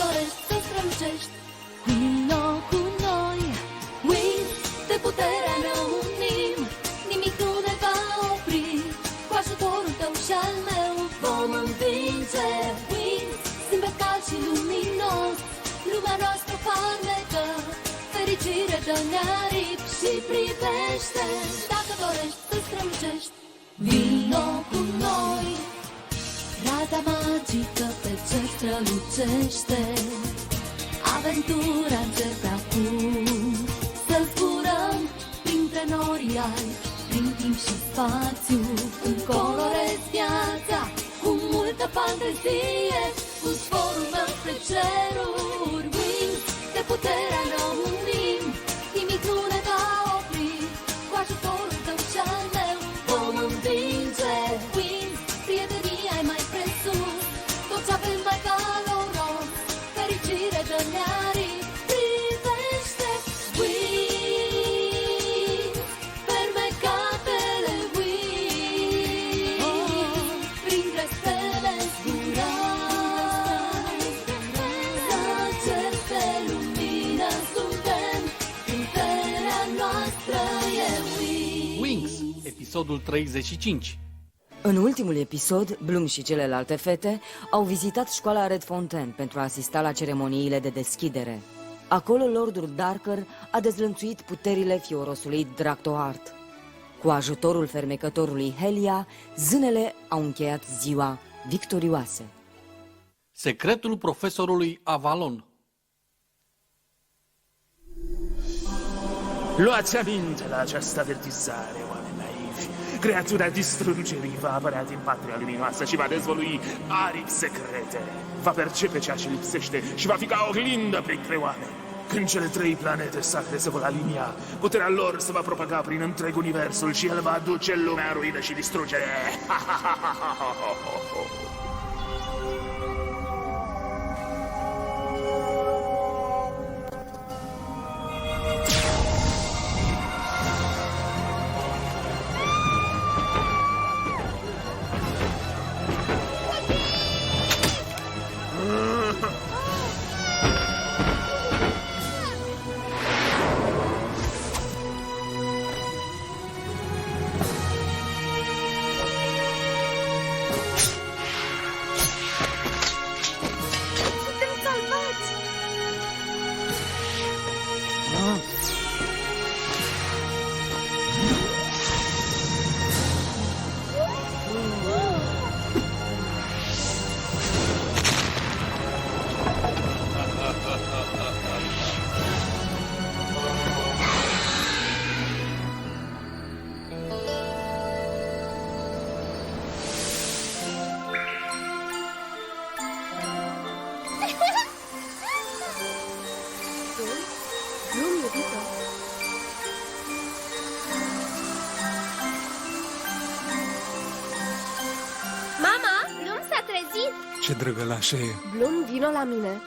dorești să strălucești. Vino cu noi, Wings, de puterea ne unim. Nimic nu ne va opri, cu ajutorul tău și al meu vom învinge. Wings, zâmbet cald și luminos, lumea noastră farmecă, fericire dă-ne aripi și privește. Dacă dorești să strălucești, vino cu noi. Raza magică pe cer strălucește. Aventura începe acum. Să zburăm printre nori albi, prin timp și spațiu. Încolorezi viața cu multă fantezie, cu zborul meu spre ceruri. Wings, de puterea ne unim. Nimic nu ne va opri, cu ajutorul tău și al meu vom învinge. Wings, prietenia e mai presus, tot ce avem mai valoros, fericire dă-ne aripi, privește. Wings, fermecatele Wings, printre stele zburăm, să cer de lumină suntem, puterea noastră e Wings. Wings, episodul 35. În ultimul episod, Bloom și celelalte fete au vizitat școala Red Fontaine pentru a asista la ceremoniile de deschidere. Acolo Lordul Darker a dezlănțuit puterile fiorosului Dractoheart. Cu ajutorul fermecătorului Helia, zânele au încheiat ziua victorioase. Secretul profesorului Avalon. Luați aminte la această avertizare, oameni naivi. Creatura distrugerii va apărea din patria luminoasă și va dezvălui aripi secrete. Va percepe ceea ce lipsește și va fi ca o oglindă printre oameni. Când cele 3 planete sacre se vor alinia, puterea lor se va propaga prin întreg universul și el va aduce lumea în ruină și distrugere. Mama, Bloom s-a trezit. Ce drăgălașă e! Bloom, vino la mine.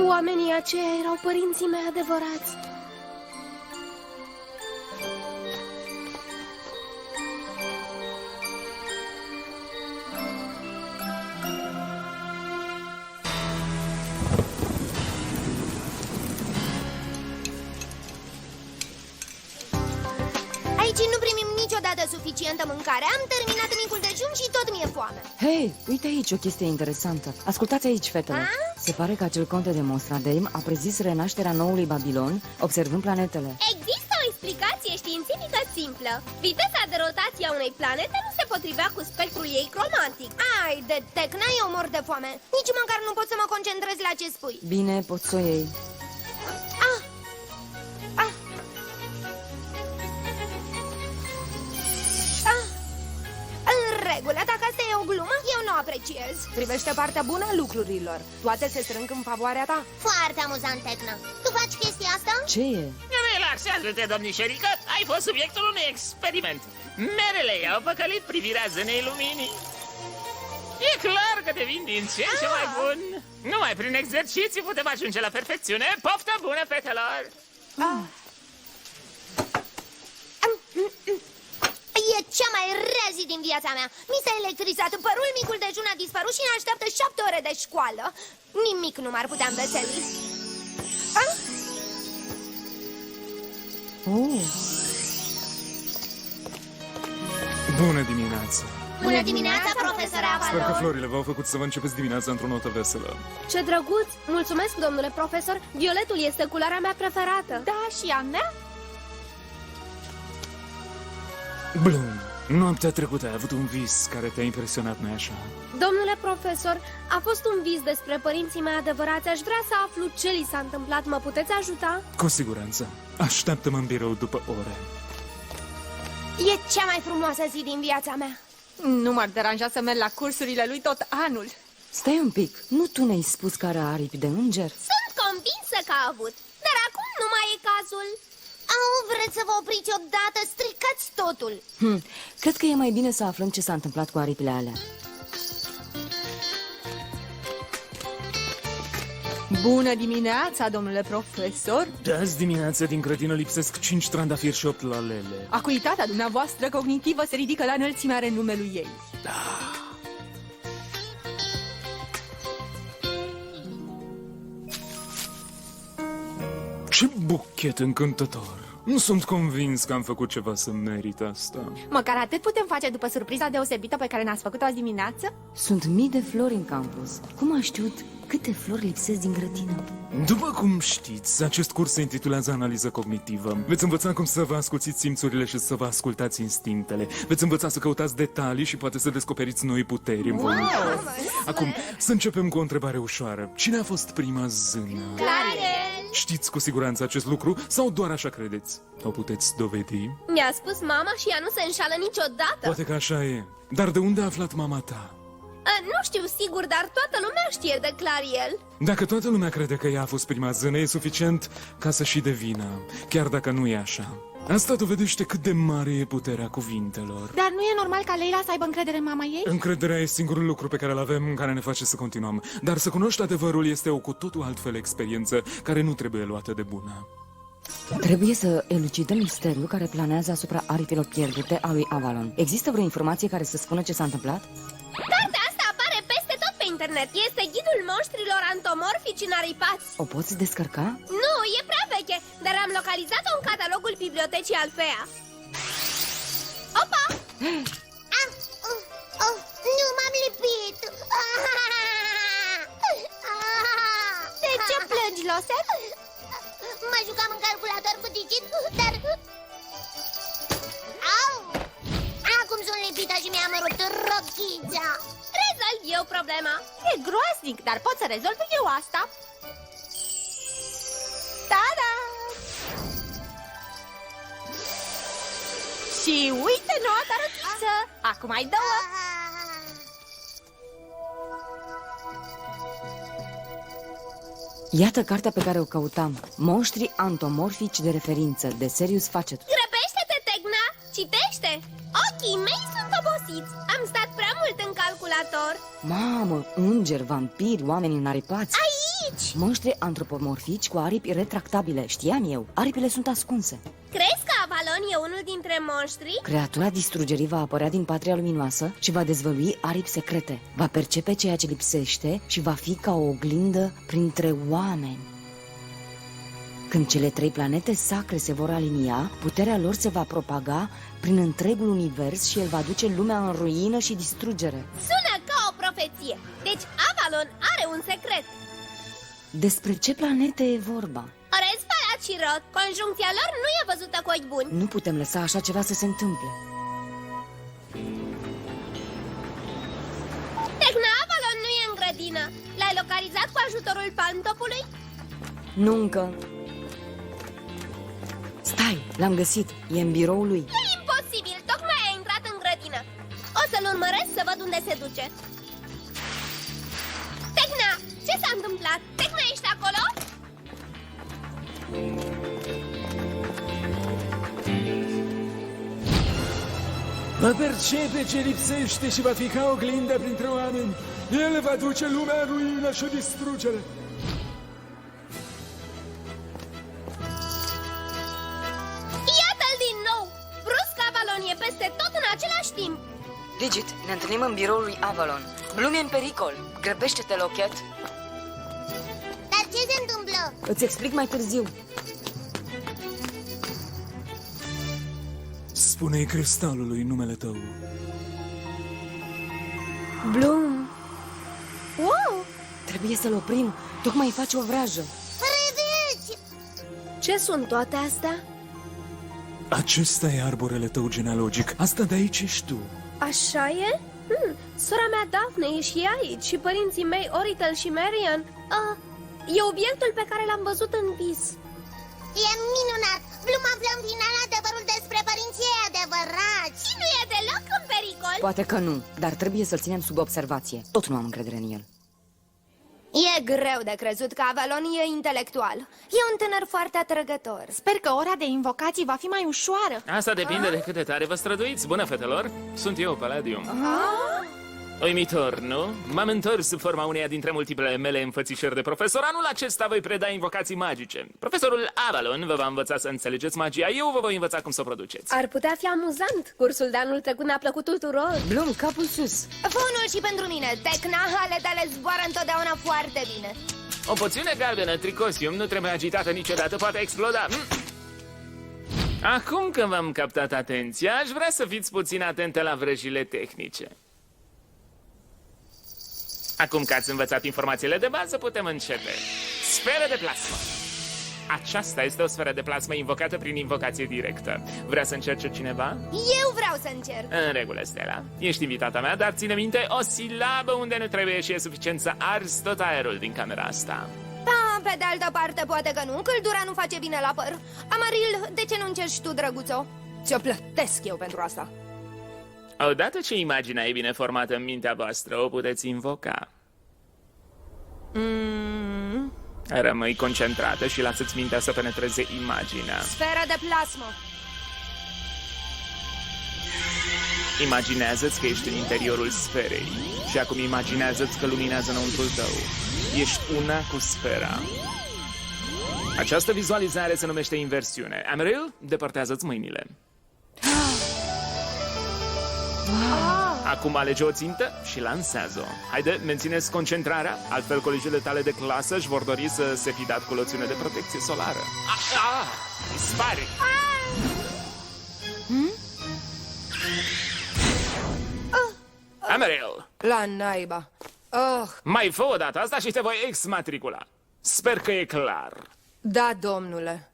Oamenii aceia erau părinții mei adevărați. Aici nu primim niciodată suficientă mâncare. Am terminat micul dejun și tot mi-e foame. Hei, uite aici o chestie interesantă. Ascultați aici, fetele. Se pare că acel conte de Mostradame a prezis renașterea noului Babilon, observând planetele. Există o explicație științifică simplă. Viteza de rotație a unei planete nu se potrivea cu spectrul ei cromatic. Ai de Tecna, eu mor de foame. Nici măcar nu pot să mă concentrez la ce spui. Bine, poți să o iei. În regulă, dacă asta e o glumă, eu nu o apreciez. Privește partea bună a lucrurilor. Toate se strâng în favoarea ta. Foarte amuzant, Tecna. Tu faci chestia asta? Ce e? Relaxează-te, domnișorică, ai fost subiectul unui experiment. Merele i-au păcălit privirea zânei luminii. E clar că devin din ce în ce mai bun. Numai prin exerciții putem ajunge la perfecțiune. Poftă bună, fetelor! zi din viața mea. Mi s-a electrizat părul, micul dejun a dispărut și ne așteaptă 7 ore de școală. Nimic nu m-ar putea înveseli. Bună dimineața! Bună dimineața, profesor Sper că Avalon! florile v-au făcut să vă începeți dimineața într-o notă veselă. Ce drăguț! Mulțumesc, domnule profesor! Violetul este culoarea mea preferată. Da, și a mea? Bloom, noaptea trecută ai avut un vis care te-a impresionat, nu-i așa? Domnule profesor, a fost un vis despre părinții mei adevărați. Aș vrea să aflu ce li s-a întâmplat. Mă puteți ajuta? Cu siguranță. Așteaptă-mă în birou după ore. E cea mai frumoasă zi din viața mea. Nu m-ar deranja să merg la cursurile lui tot anul. Stai un pic, nu tu ne-ai spus că are aripi de înger? Sunt convinsă că a avut, dar acum nu mai e cazul. Au, vreți să vă opriți odată? Stricați totul! Cred că e mai bine să aflăm ce s-a întâmplat cu aripile alea. Bună dimineața, domnule profesor. De azi dimineața din grădină lipsesc 5 trandafiri și 8 lalele. Acuitatea dumneavoastră cognitivă se ridică la înălțimea renumelui ei. Ce buchet încântător! Nu sunt convins că am făcut ceva să merit asta. Măcar atât putem face după surpriza deosebită pe care ne-ați făcut-o azi dimineață? Sunt mii de flori în campus. Cum a știut câte flori lipsesc din grădină? După cum știți, acest curs se intitulează Analiză Cognitivă. Veți învăța cum să vă ascultiți simțurile și să vă ascultați instinctele. Veți învăța să căutați detalii și poate să descoperiți noi puteri în voi. Acum, să începem cu o întrebare ușoară. Cine a fost prima zână? Clariel! Știți cu siguranță acest lucru sau doar așa credeți? O puteți dovedi? Mi-a spus mama și ea nu se înșală niciodată. Poate că așa e. Dar de unde a aflat mama ta? Nu știu sigur, dar toată lumea știe de Clariel. Dacă toată lumea crede că ea a fost prima zână, e suficient ca să și devină, chiar dacă nu e așa. Asta dovedește cât de mare e puterea cuvintelor. Dar nu e normal ca Leila să aibă încredere în mama ei? Încrederea e singurul lucru pe care îl avem care ne face să continuăm. Dar să cunoști adevărul este o cu totul altfel experiență care nu trebuie luată de bună. Trebuie să elucidăm misteriul care planează asupra aripilor pierdute a lui Avalon. Există vreo informație care să spună ce s-a întâmplat? Cartea asta apare peste tot pe internet. Este ghidul monștrilor antomorfici înaripați. O poți descărca? Nu, e prea veche, dar am localizat-o în catalogul bibliotecii Alfea. Opa! Nu m-am lipit! De ce plângi, Losel? Mă jucam în calculator cu digit, dar... Au! Acum sunt lipită și mi-am rupt rochița. Rezolv eu problema. E groaznic, dar pot să rezolv eu asta. Ta-da! Și uite noua ta rochiță. Acum ai două. Iată cartea pe care o căutam. Monștri antomorfici de referință, de Serious Facet. Grăbește-te, Tecna! Citește! Ochii mei sunt obosiți. Am stat prea mult în calculator. Mamă, îngeri, vampiri, oameni înaripați. Aici! Monștri antropomorfici cu aripi retractabile. Știam eu, aripile sunt ascunse. Crezi că Avalon e unul dintre monștri? Creatura distrugerii va apărea din patria luminoasă și va dezvălui aripi secrete. Va percepe ceea ce lipsește și va fi ca o oglindă printre oameni. Când cele 3 planete sacre se vor alinia, puterea lor se va propaga prin întregul univers și el va duce lumea în ruină și distrugere. Sună ca o profeție. Deci Avalon are un secret. Despre ce planete e vorba? Orez, Palat și Rod. Conjuncția lor nu e văzută cu ochi buni. Nu putem lăsa așa ceva să se întâmple. Tecna, Avalon nu e în grădină. L-ai localizat cu ajutorul pantopului? Nu încă. Stai, l-am găsit. E în biroul lui. E imposibil, tocmai a intrat în grădină. O să-l urmăresc să văd unde se duce. Tecna, ce s-a întâmplat? Tecna, ești acolo? Va percepe ce lipsește și va fi ca oglindă printre oameni. El va duce lumea în ruină și distrugere. Iată-l din nou! Brusc Avalon e peste tot în același timp. Digit, ne întâlnim în biroul lui Avalon. Bloom e în pericol. Grăbește-te, Lochet. Dar ce se întâmplă? Îți explic mai târziu. Spune-i cristalului numele tău. Bloom. Wow! Trebuie să-l oprim. Tocmai face o vrajă. Priviți! Ce sunt toate astea? Acesta e arborele tău genealogic. Asta de aici ești tu. Așa e? Sora mea Daphne e și ea aici și părinții mei Oritel și Marian. E obiectul pe care l-am văzut în vis. E minunat! Bloom află în final adevărul despre părinții ei adevărați. Și nu e deloc în pericol. Poate că nu, dar trebuie să-l ținem sub observație. Tot nu am încredere în el. E greu de crezut că Avalon e intelectual. E un tânăr foarte atrăgător. Sper că ora de invocații va fi mai ușoară. Asta depinde de cât de tare vă străduiți. Bună, fetelor! Sunt eu, Palladium. Uimitor, nu? M-am întors sub forma uneia dintre multiplele mele înfățișări de profesor. Anul acesta voi preda invocații magice. Profesorul Avalon vă va învăța să înțelegeți magia. Eu vă voi învăța cum să o produceți. Ar putea fi amuzant. Cursul de anul trecut ne-a plăcut tuturor. Bloom, capul sus. Fă unul și pentru mine. Tecnahale tale zboară întotdeauna foarte bine. O poțiune galbenă, tricosium, nu trebuie agitată niciodată, poate exploda. Acum că v-am captat atenția, aș vrea să fiți puțin atente la vrăjile tehnice. Acum că ați învățat informațiile de bază, putem începe. Sferă de plasmă. Aceasta este o sferă de plasmă invocată prin invocație directă. Vrea să încerce cineva? Eu vreau să încerc. În regulă, Stella. Ești invitata mea, dar ține minte, o silabă unde nu trebuie și e suficient să arzi tot aerul din camera asta. Da, pe de altă parte, poate că nu. Căldura nu face bine la păr. Amaril, de ce nu încerci tu, drăguțo? Ți-o plătesc eu pentru asta. Odată ce imaginea e bine formată în mintea voastră, o puteți invoca. Rămâi concentrată și lasă-ți mintea să penetreze imaginea. Sferă de plasmă. Imaginează-ți că ești în interiorul sferei și acum imaginează-ți că luminează înăuntrul tău. Ești una cu sfera. Această vizualizare se numește inversiune. Amaril, depărtează-ți mâinile. Acum alege o țintă și lansează-o. Haide, mențineți concentrarea, altfel colegile tale de clasă își vor dori să se fi dat cu loțiune de protecție solară. Dispare! Amaril, La naiba. mai fă o dată asta și te voi exmatricula. Sper că e clar. Da, domnule.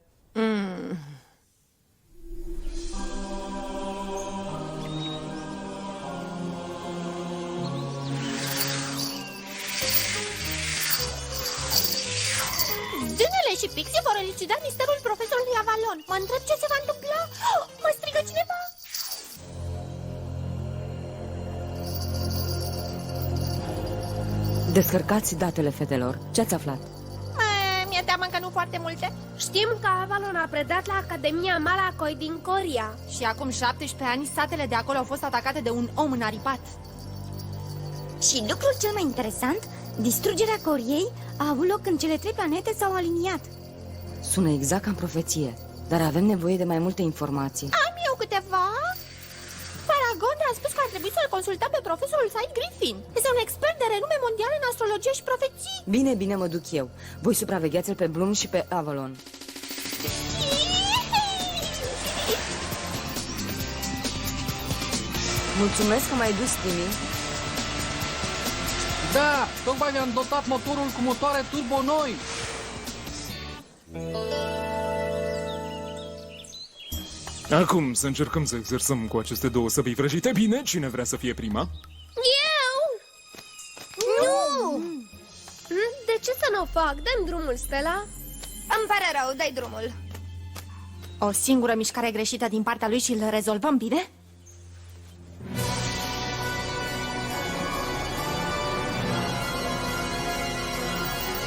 Dânele și Pixie vor elucida misterul profesorului Avalon. Mă întreb ce se va întâmpla. Mă strigă cineva. Descărcați datele, fetelor. Ce ați aflat? Mi-e teamă că nu foarte multe. Știm că Avalon a predat la Academia Malakoi din Coria. Și acum 17 ani, satele de acolo au fost atacate de un om înaripat. Și lucrul cel mai interesant, distrugerea Coriei a avut loc când cele 3 planete s-au aliniat. Sună exact ca în profeție, dar avem nevoie de mai multe informații. Am eu câteva. Paragon a spus că ar trebui să-l consultăm pe profesorul Said Griffin. Este un expert de renume mondial în astrologie și profeții. Bine, bine, mă duc eu. Voi supravegheați-l pe Bloom și pe Avalon. Mulțumesc că m-ai dus, Timmy. Da, tocmai mi-am dotat motorul cu motoare turbo noi. Acum să încercăm să exersăm cu aceste două săbii vrăjite. Bine, cine vrea să fie prima? Eu! Nu! De ce să nu o fac? Dă-mi drumul, Stella. Îmi pare rău, dai drumul. O singură mișcare greșită din partea lui și îl rezolvăm bine?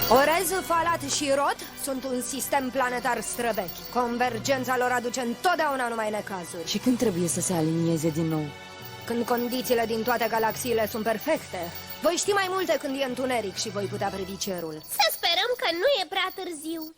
Orez, Falat și Rot sunt un sistem planetar străvechi. Convergența lor aduce întotdeauna numai necazuri. Și când trebuie să se alinieze din nou? Când condițiile din toate galaxiile sunt perfecte. Voi ști mai multe când e întuneric și voi putea privi cerul. Să sperăm că nu e prea târziu.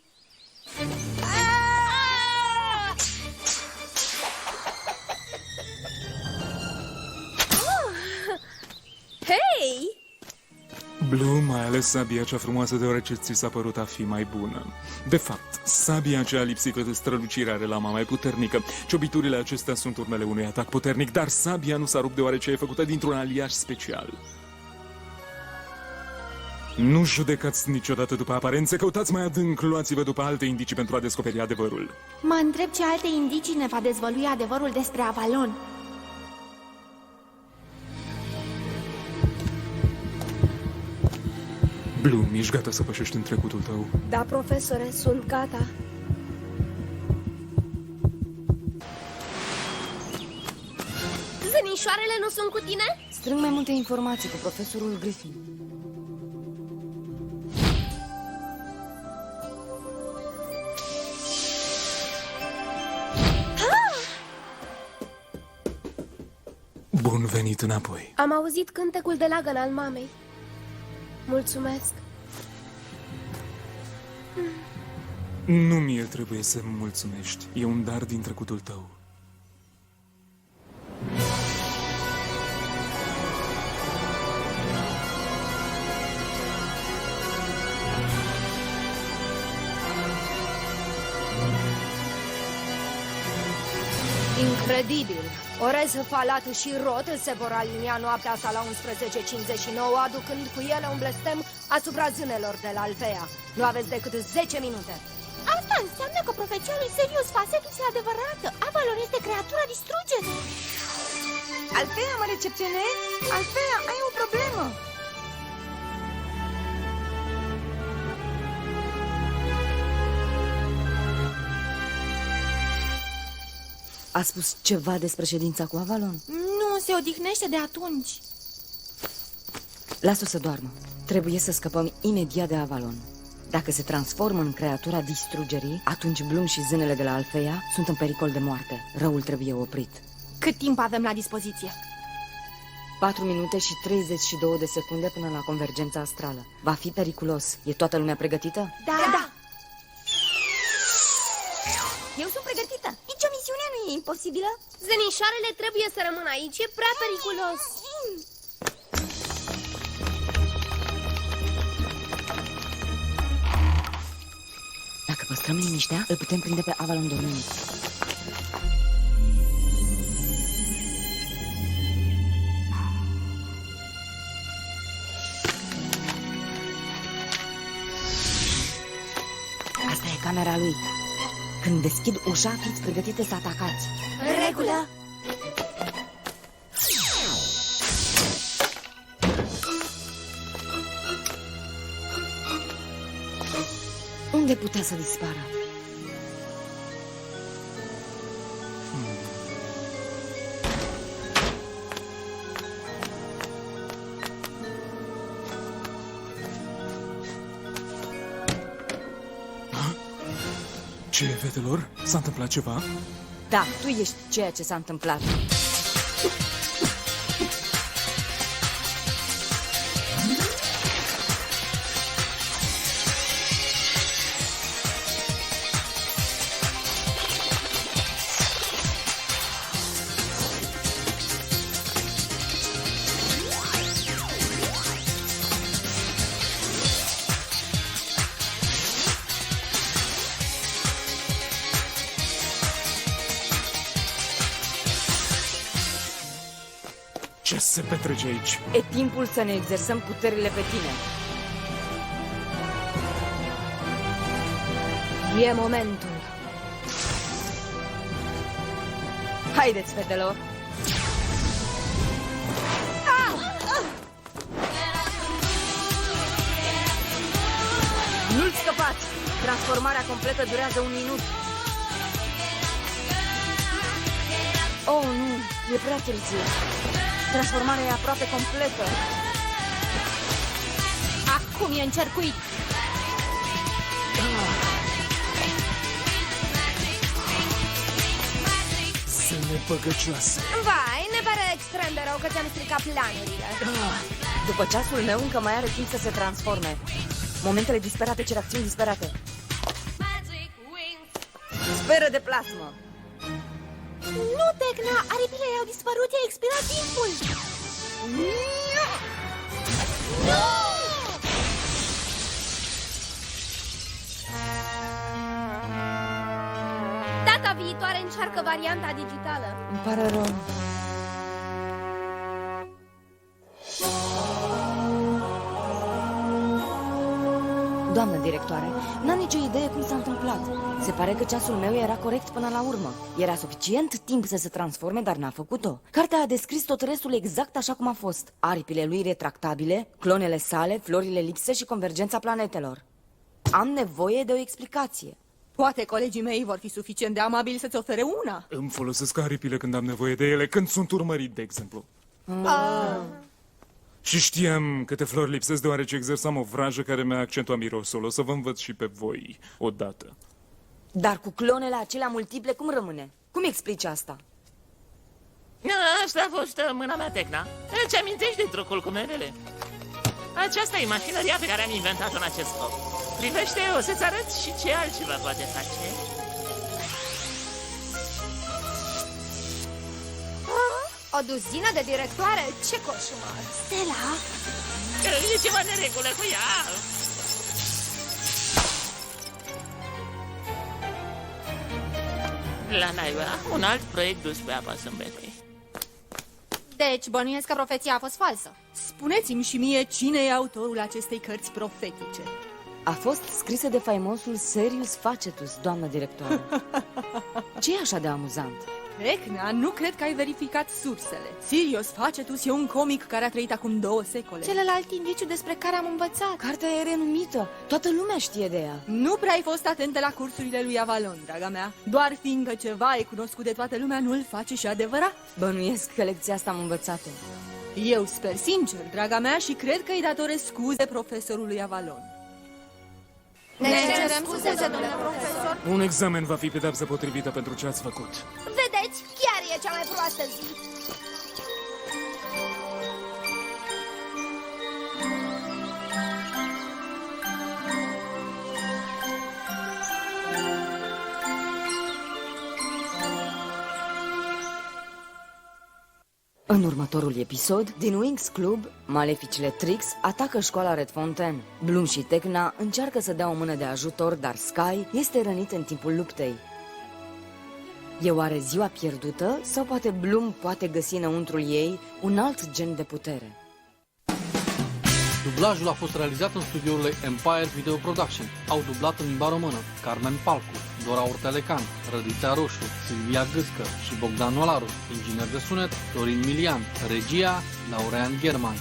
Bloom, ai ales sabia cea frumoasă deoarece ți s-a părut a fi mai bună. De fapt, sabia aceea lipsită de strălucire are lama mai puternică. Ciobiturile acestea sunt urmele unui atac puternic, dar sabia nu s-a rupt deoarece e făcută dintr-un aliaj special. Nu judecați niciodată după aparențe, căutați mai adânc, luați-vă după alte indicii pentru a descoperi adevărul. Mă întreb ce alte indicii ne va dezvălui adevărul despre Avalon. Bloom, ești gata să pășești în trecutul tău? Da, profesore, sunt gata. Zănișoarele nu sunt cu tine? Strâng mai multe informații cu profesorul Griffin. Bun venit înapoi. Am auzit cântecul de lagăn al mamei. Mulțumesc. Nu mie trebuie să-mi mulțumești. E un dar din trecutul tău. Incredibil! Orez, Falat și Rot se vor alinia noaptea asta la 11:59, aducând cu ele un blestem asupra zânelor de la Alfea. Nu aveți decât 10 minute. Asta înseamnă că profeția lui Sevius Facetus e adevărată. Avalon este creatura distrugerii. Alfea, mă recepționezi? Alfea, ai o problemă. A spus ceva despre ședința cu Avalon? Nu, se odihnește de atunci. Lasă-o să doarmă. Trebuie să scăpăm imediat de Avalon. Dacă se transformă în creatura distrugerii, atunci Bloom și zânele de la Alfea sunt în pericol de moarte. Răul trebuie oprit. Cât timp avem la dispoziție? 4 minute și 32 de secunde până la convergența astrală. Va fi periculos. E toată lumea pregătită? Da. Eu sunt pregătită. Nici o misiune nu e imposibilă. Zănișoarele trebuie să rămână aici, e prea periculos. Dacă păstrăm liniștea, îl putem prinde pe Avalon dormind. Asta e camera lui. Când deschid ușa, fiți pregătite să atacați. În regulă. Unde putea să dispară? Ce, fetelor? S-a întâmplat ceva? Da, tu ești ceea ce s-a întâmplat. Ce se petrece aici? E timpul să ne exersăm puterile pe tine. E momentul. Haideți, fetelor! Nu-l scăpați! Transformarea completă durează 1 minut. Oh, nu! E prea târziu. Transformarea e aproape completă. Acum e încercuit. Nepăgăcioasă. Vai, ne pare extrem de rău că ți-am stricat planurile. După ceasul meu încă mai are timp să se transforme. Momentele disperate cer acțiuni disperate. Speră de plasmă. Nu, Tecna, aripile au dispărut, i-a expirat timpul. Nu! Data viitoare încearcă varianta digitală. Îmi pare rău. Doamnă directoare, n-am nicio idee cum s-a întâmplat. Se pare că ceasul meu era corect până la urmă. Era suficient timp să se transforme, dar n-a făcut-o. Cartea a descris tot restul exact așa cum a fost. Aripile lui retractabile, clonele sale, florile lipse și convergența planetelor. Am nevoie de o explicație. Poate colegii mei vor fi suficient de amabili să-ți ofere una. Îmi folosesc aripile când am nevoie de ele, când sunt urmărit, de exemplu. Și știam câte flori lipsesc deoarece exersam o vrajă care mi-a accentuat mirosul. O să vă învăț și pe voi odată. Dar cu clonele acelea multiple cum rămâne? Cum explici asta? Asta a fost mâna mea, Tecna. Îți amintești de trucul cu merele? Aceasta e mașinăria pe care am inventat-o în acest scop. Privește, o să-ți arăt și ce altceva poate face. O duzină de directoare? Ce coșmar! Stella? E ceva neregulă cu ea. La naiba, un alt proiect dus pe apa sâmbetei. Deci, bănuiesc că profeția a fost falsă. Spuneți-mi și mie cine e autorul acestei cărți profetice. A fost scrisă de faimosul Serius Facetus, doamnă directoare. Ce e așa de amuzant? Tecna, nu cred că ai verificat sursele. Sirius Facetus e un comic care a trăit acum 2 secole. Celălalt indiciu despre care am învățat. Cartea e renumită, toată lumea știe de ea. Nu prea ai fost atentă la cursurile lui Avalon, draga mea. Doar fiindcă ceva e cunoscut de toată lumea, nu-l face și adevărat. Bănuiesc că lecția asta am învățat-o. Eu sper sincer, draga mea, și cred că îi datorez scuze profesorului Avalon. Ne cerem scuze, domnule profesor. Un examen va fi pedeapsă potrivită pentru ce ați făcut. Vedeți, chiar e cea mai proastă zi. În următorul episod, din Winx Club, maleficile Trix atacă școala Red Fontaine. Bloom și Tecna încearcă să dea o mână de ajutor, dar Sky este rănit în timpul luptei. E oare ziua pierdută sau poate Bloom poate găsi înăuntrul ei un alt gen de putere? Dublajul a fost realizat în studiourile Empire Video Production. Au dublat în limba română Carmen Palcu, Dora Ortelecan, Rădița Roșu, Silvia Gâscă și Bogdan Olaru, inginer de sunet Dorin Milian, regia Laurean German.